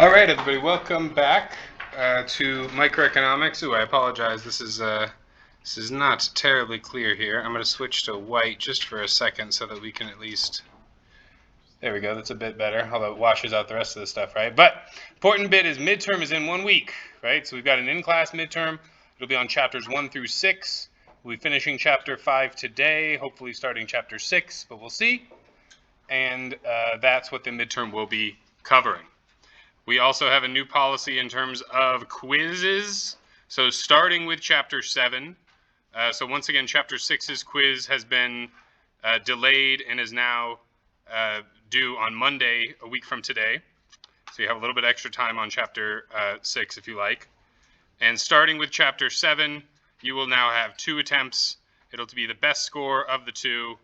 All right, everybody, welcome back to microeconomics. Ooh, I apologize. This is not terribly clear here. I'm going to switch to white just for a second so that we can at least. There we go. That's a bit better, although it washes out the rest of the stuff, right? But important bit is midterm is in 1 week, right? So we've got an in-class midterm. It'll be on chapters 1 through 6. We'll be finishing chapter 5 today, hopefully starting chapter 6, but we'll see. And that's what the midterm will be covering. We also have a new policy in terms of quizzes. So starting with Chapter 7. So once again, Chapter 6's quiz has been delayed and is now due on Monday, a week from today. So you have a little bit extra time on Chapter 6 if you like. And starting with Chapter 7, you will now have 2 attempts. It'll be the best score of the 2,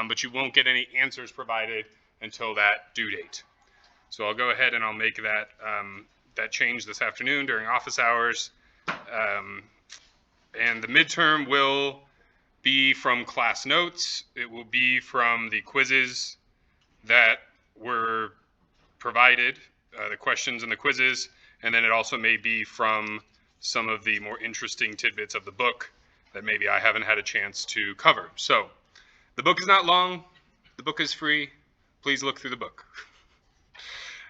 but you won't get any answers provided until that due date. So I'll go ahead and I'll make that that change this afternoon during office hours. And the midterm will be from class notes. It will be from the quizzes that were provided, the questions and the quizzes, and then it also may be from some of the more interesting tidbits of the book that maybe I haven't had a chance to cover. So the book is not long. The book is free. Please look through the book.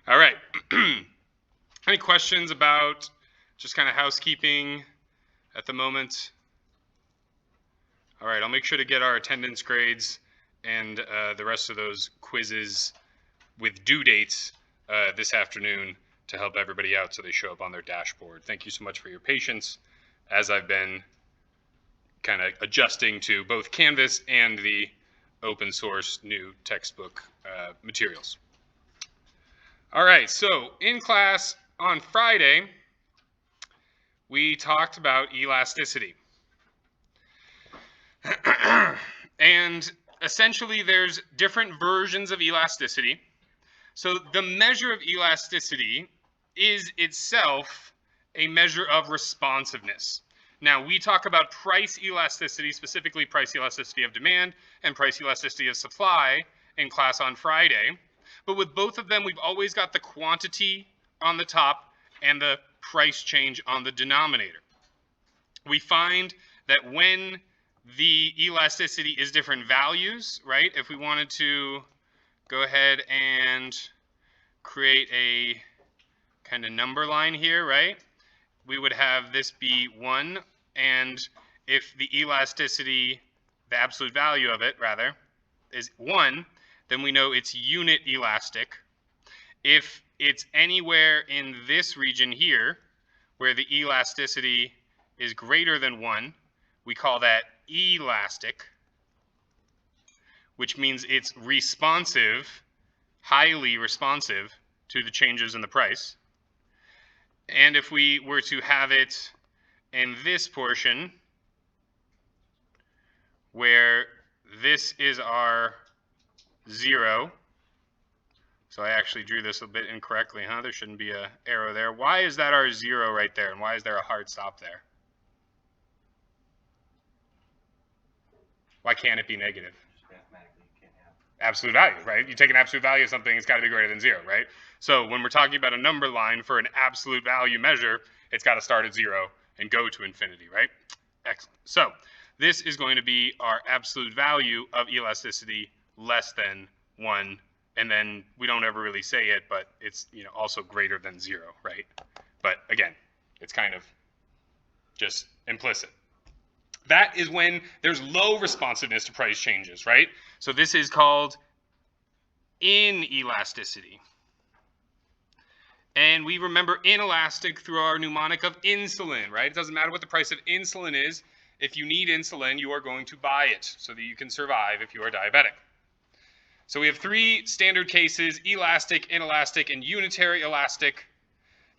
All right. Any questions about just kind of housekeeping at the moment? All right, I'll make sure to get our attendance grades and the rest of those quizzes with due dates this afternoon to help everybody out so they show up on their dashboard. Thank you so much for your patience as I've been kind of adjusting to both Canvas and the open source new textbook materials. All right, so in class on Friday, we talked about elasticity. And essentially, there's different versions of elasticity. So the measure of elasticity is itself a measure of responsiveness. Now, we talk about price elasticity, specifically price elasticity of demand and price elasticity of supply in class on Friday. But with both of them, we've always got the quantity on the top and the price change on the denominator. We find that when the elasticity is different values, right? If we wanted to go ahead and create a kind of number line here, right? We would have this be 1, and if the elasticity, the absolute value of it, rather, is 1, then we know it's unit elastic. If it's anywhere in this region here, where the elasticity is greater than 1, we call that elastic, which means it's responsive, highly responsive to the changes in the price. And if we were to have it in this portion, where this is our 0. So I actually drew this a bit incorrectly, huh? There shouldn't be an arrow there. Why is that our 0 right there? And why is there a hard stop there? Why can't it be negative? Just mathematically, you can't have absolute value, right? You take an absolute value of something, it's got to be greater than 0, right? So when we're talking about a number line for an absolute value measure, it's got to start at 0 and go to infinity, right? Excellent. So this is going to be our absolute value of elasticity less than 1, and then we don't ever really say it, but it's also greater than 0, right? But again, it's kind of just implicit. That is when there's low responsiveness to price changes, right? So this is called inelasticity. And we remember inelastic through our mnemonic of insulin, right? It doesn't matter what the price of insulin is. If you need insulin, you are going to buy it so that you can survive if you are diabetic. So we have 3 standard cases: elastic, inelastic, and unitary elastic.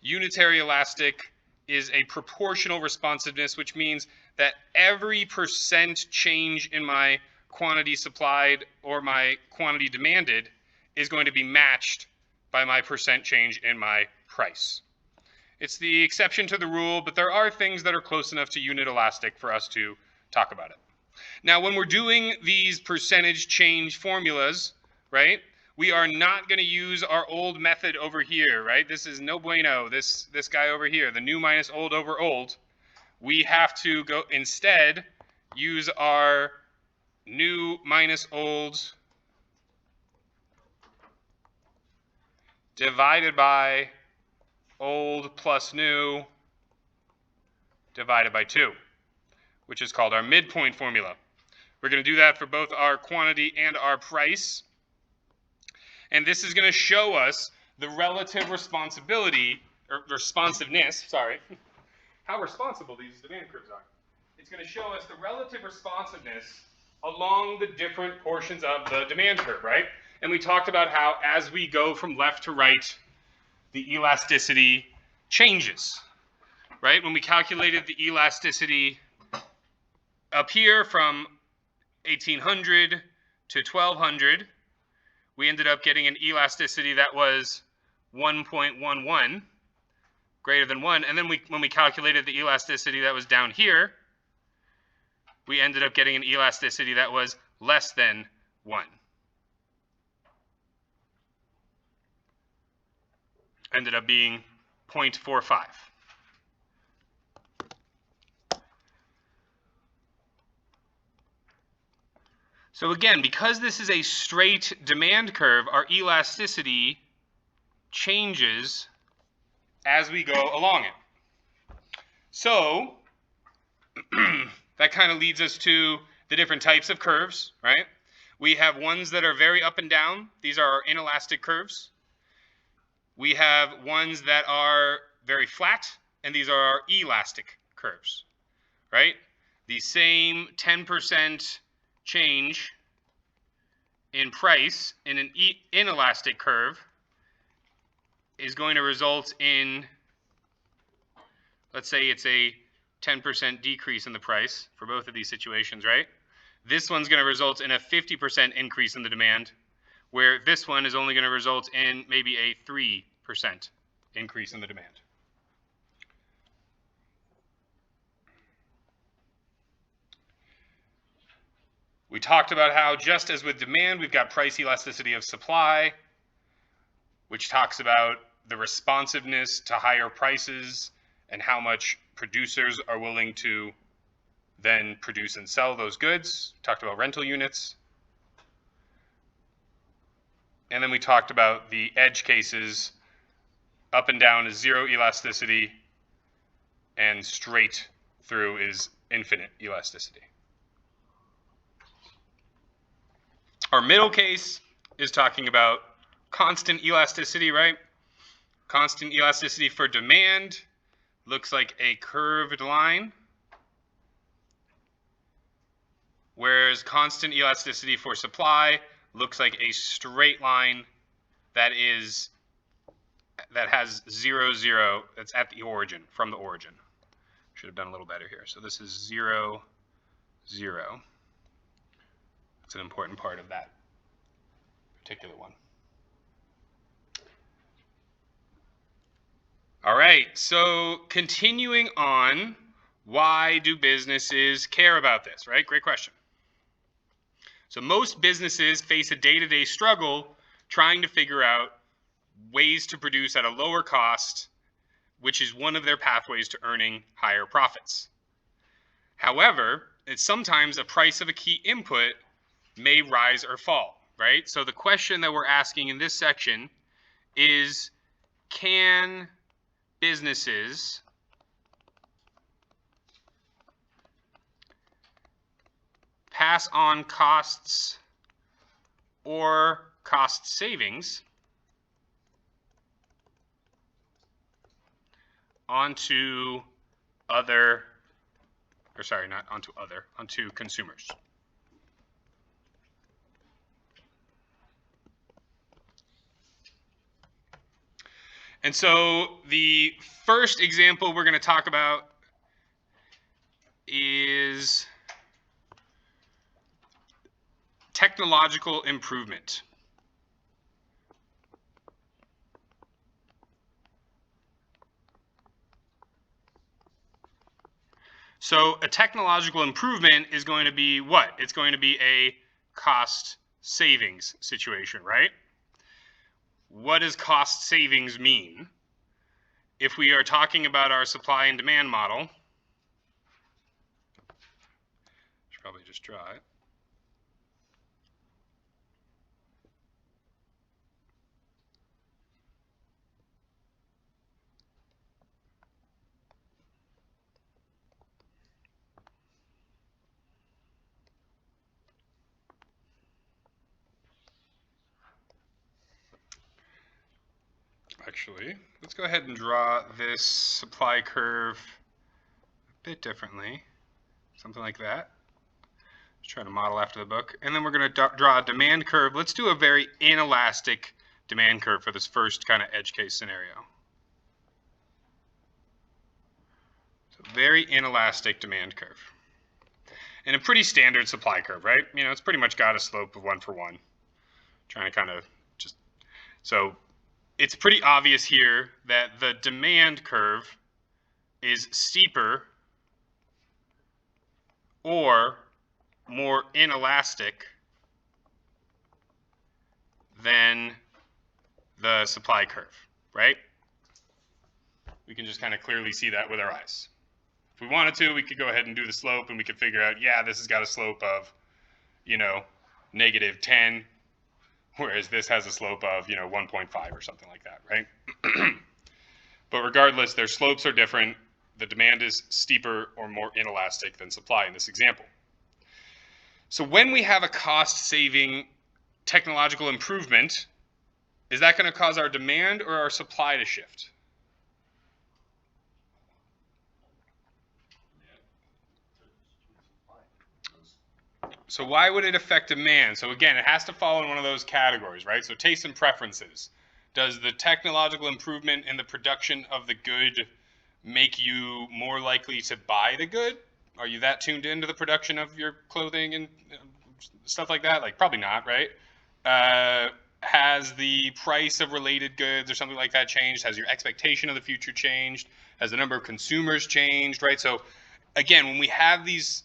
Unitary elastic is a proportional responsiveness, which means that every % change in my quantity supplied or my quantity demanded is going to be matched by my % change in my price. It's the exception to the rule, but there are things that are close enough to unit elastic for us to talk about it. Now, when we're doing these percentage change formulas, right, we are not going to use our old method over here, right? This is no bueno. This guy over here, the new minus old over old. We have to go instead use our new minus old divided by old plus new divided by 2, which is called our midpoint formula. We're going to do that for both our quantity and our price. And this is going to show us the relative responsiveness, how responsible these demand curves are. It's going to show us the relative responsiveness along the different portions of the demand curve, right? And we talked about how as we go from left to right, the elasticity changes, right? When we calculated the elasticity up here from 1800 to 1200, we ended up getting an elasticity that was 1.11, greater than 1. And then when we calculated the elasticity that was down here, we ended up getting an elasticity that was less than 1. Ended up being 0.45. So again, because this is a straight demand curve, our elasticity changes as we go along it. So that kind of leads us to the different types of curves, right? We have ones that are very up and down. These are our inelastic curves. We have ones that are very flat, and these are our elastic curves, right? The same 10% change in price in an inelastic curve is going to result in, let's say it's a 10% decrease in the price for both of these situations, right? This one's going to result in a 50% increase in the demand, where this one is only going to result in maybe a 3% increase in the demand. We talked about how just as with demand, we've got price elasticity of supply, which talks about the responsiveness to higher prices and how much producers are willing to then produce and sell those goods. We talked about rental units. And then we talked about the edge cases. Up and down is zero elasticity, and straight through is infinite elasticity. Our middle case is talking about constant elasticity, right? Constant elasticity for demand looks like a curved line, whereas constant elasticity for supply looks like a straight line that has 0, 0, that's at the origin, from the origin. Should have done a little better here. So this is 0, 0. It's an important part of that particular one. All right, so continuing on, why do businesses care about this, right? Great question. So most businesses face a day-to-day struggle trying to figure out ways to produce at a lower cost, which is one of their pathways to earning higher profits. However, it's sometimes a price of a key input may rise or fall, right? So the question that we're asking in this section is, can businesses pass on costs or cost savings onto consumers? And so the first example we're going to talk about is technological improvement. So a technological improvement is going to be what? It's going to be a cost savings situation, right? what does cost savings mean? If we are talking about our supply and demand model, should probably just draw it. Actually, let's go ahead and draw this supply curve a bit differently. Something like that. Just trying to model after the book. And then we're going to draw a demand curve. Let's do a very inelastic demand curve for this first kind of edge case scenario. So very inelastic demand curve. And a pretty standard supply curve, right? You know, it's pretty much got a slope of 1 for 1. Trying to kind of just, so it's pretty obvious here that the demand curve is steeper or more inelastic than the supply curve, right? We can just kind of clearly see that with our eyes. If we wanted to, we could go ahead and do the slope and we could figure out, yeah, this has got a slope of, you know, -10, whereas this has a slope of, you know, 1.5 or something like that, right? But regardless, their slopes are different. The demand is steeper or more inelastic than supply in this example. So when we have a cost-saving technological improvement, is that going to cause our demand or our supply to shift? So why would it affect demand? So again, it has to fall in one of those categories, right? So taste and preferences. Does the technological improvement in the production of the good make you more likely to buy the good? Are you that tuned into the production of your clothing and stuff like that? Like, probably not, right? Has the price of related goods or something like that changed? Has your expectation of the future changed? Has the number of consumers changed, right? So again, when we have these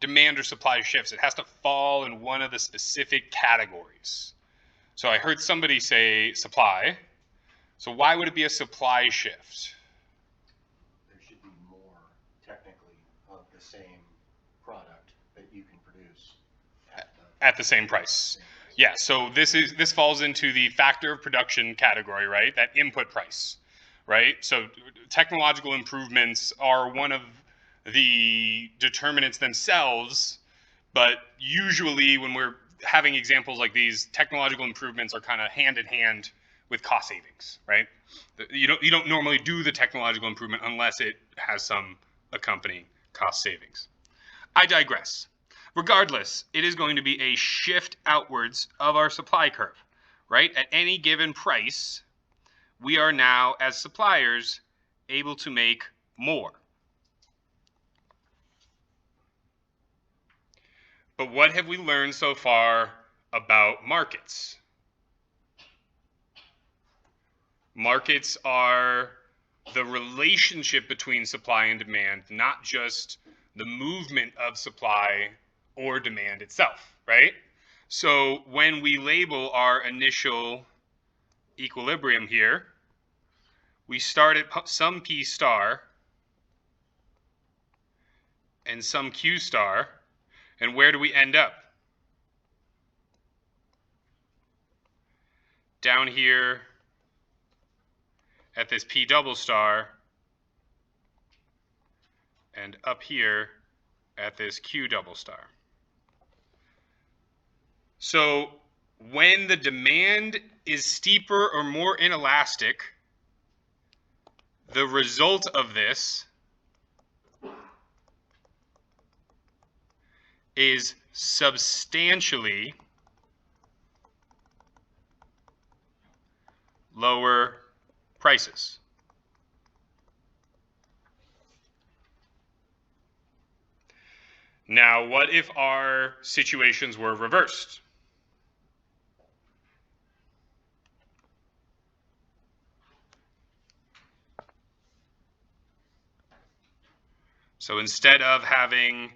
demand or supply shifts, it has to fall in one of the specific categories. So I heard somebody say supply. So why would it be a supply shift? There should be more, technically, of the same product that you can produce at the same price. Yeah, so this falls into the factor of production category, right? That input price, right? So technological improvements are one of the determinants themselves, but usually when we're having examples like these, technological improvements are kind of hand in hand with cost savings, right? You don't normally do the technological improvement unless it has some accompanying cost savings. I digress. Regardless, it is going to be a shift outwards of our supply curve, right? At any given price, we are now, as suppliers, able to make more. But what have we learned so far about markets? Markets are the relationship between supply and demand, not just the movement of supply or demand itself, right? So when we label our initial equilibrium here, we start at some P star and some Q star, and where do we end up? Down here at this P double star, and up here at this Q double star. So when the demand is steeper or more inelastic, the result of this is substantially lower prices. Now, what if our situations were reversed? So instead of having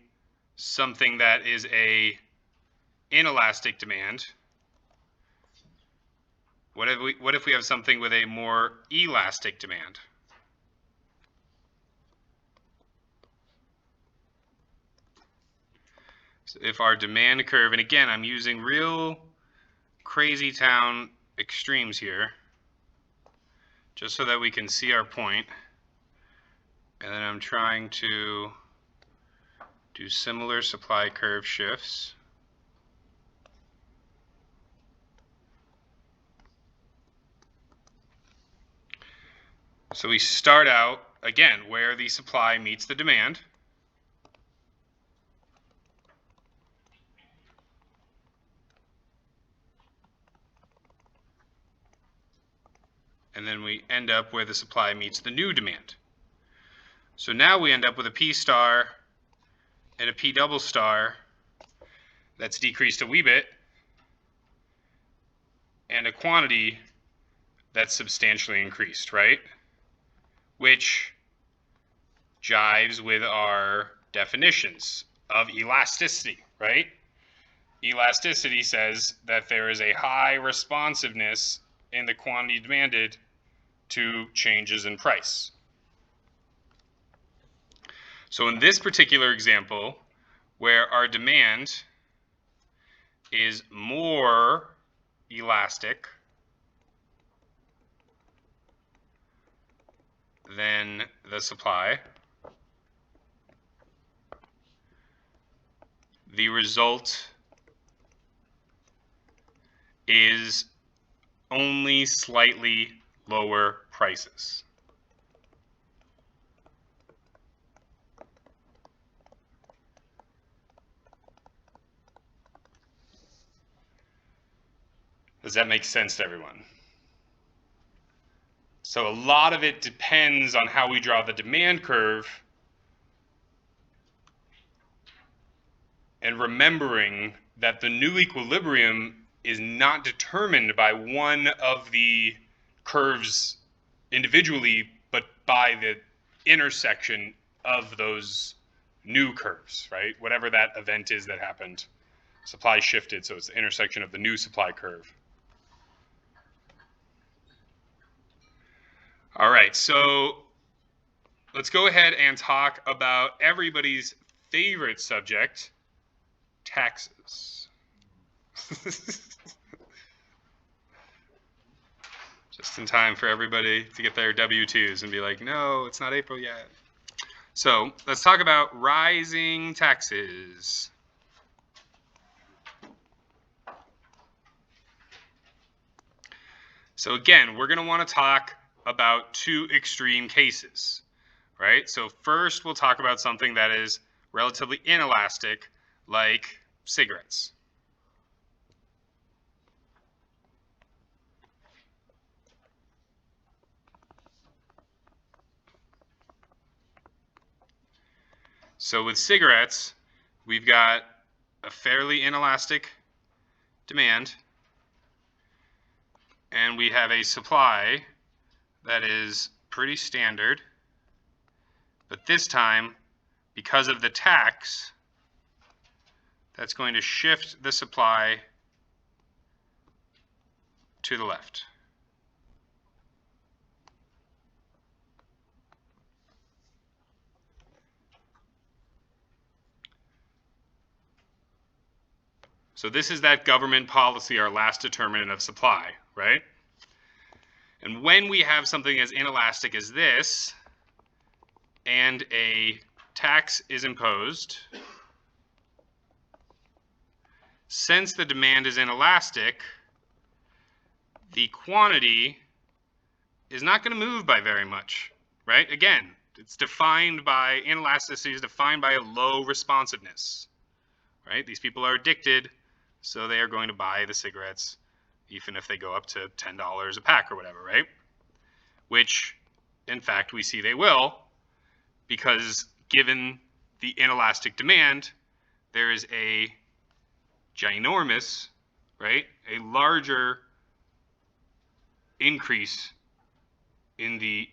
something that is a inelastic demand, What if we have something with a more elastic demand? So if our demand curve, and again, I'm using real crazy town extremes here, just so that we can see our point. And then I'm trying to do similar supply curve shifts. So we start out, again, where the supply meets the demand. And then we end up where the supply meets the new demand. So now we end up with a P star and a P double star that's decreased a wee bit, and a quantity that's substantially increased, right? Which jives with our definitions of elasticity, right? Elasticity says that there is a high responsiveness in the quantity demanded to changes in price. So in this particular example, where our demand is more elastic than the supply, the result is only slightly lower prices. Does that make sense to everyone? So a lot of it depends on how we draw the demand curve, and remembering that the new equilibrium is not determined by one of the curves individually, but by the intersection of those new curves, right? Whatever that event is that happened, supply shifted, so it's the intersection of the new supply curve. All right, so let's go ahead and talk about everybody's favorite subject, taxes. Just in time for everybody to get their W-2s and be like, no, it's not April yet. So let's talk about rising taxes. So again, we're going to want to talk about two extreme cases, right? So first, we'll talk about something that is relatively inelastic, like cigarettes. So with cigarettes, we've got a fairly inelastic demand, and we have a supply that is pretty standard. But this time, because of the tax, that's going to shift the supply to the left. So this is that government policy, our last determinant of supply, right? And when we have something as inelastic as this, and a tax is imposed, since the demand is inelastic, the quantity is not going to move by very much, right? Again, it's defined by, inelasticity is defined by a low responsiveness, right? These people are addicted, so they are going to buy the cigarettes, even if they go up to $10 a pack or whatever, right? Which, in fact, we see they will, because given the inelastic demand, there is a ginormous, right, a larger increase in the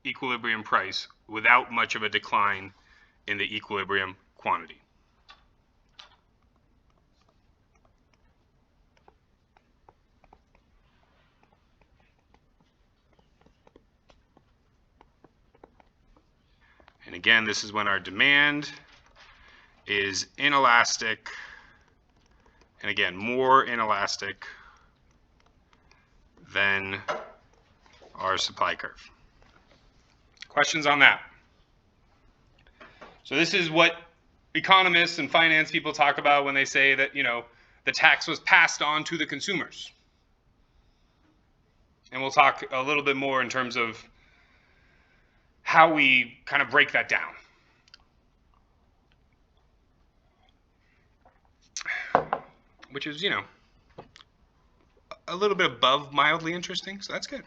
equilibrium price without much of a decline in the equilibrium quantity. And again, this is when our demand is inelastic, and again, more inelastic than our supply curve. Questions on that? So this is what economists and finance people talk about when they say that, the tax was passed on to the consumers. And we'll talk a little bit more in terms of how we kind of break that down. Which is, a little bit above mildly interesting, so that's good.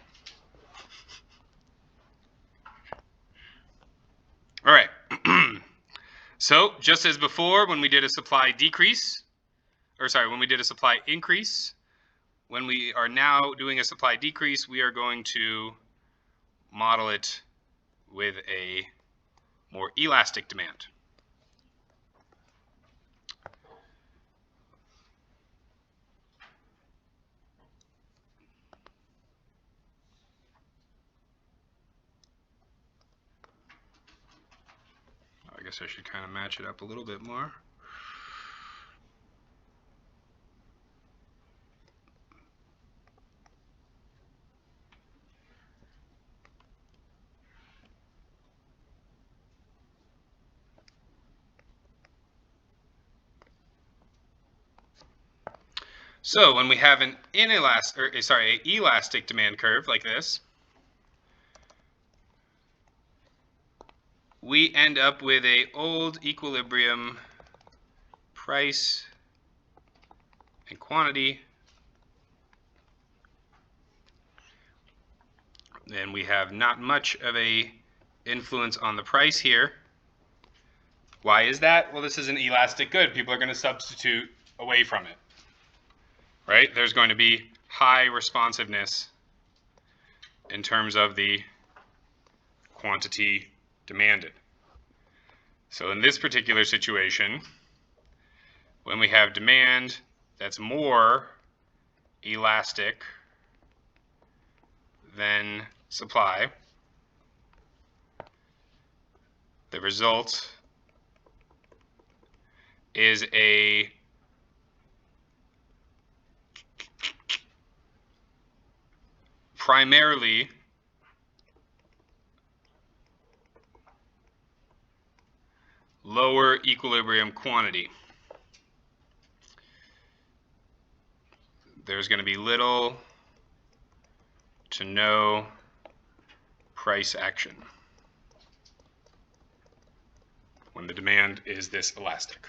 All right. So just as before, when we did a supply decrease, when we did a supply increase, when we are now doing a supply decrease, we are going to model it with a more elastic demand. I guess I should kind of match it up a little bit more. So when we have an elastic demand curve like this, we end up with a old equilibrium price and quantity. And we have not much of a influence on the price here. Why is that? Well, this is an elastic good. People are going to substitute away from it. Right? There's going to be high responsiveness in terms of the quantity demanded. So in this particular situation, when we have demand that's more elastic than supply, the result is a primarily lower equilibrium quantity. There's going to be little to no price action when the demand is this elastic.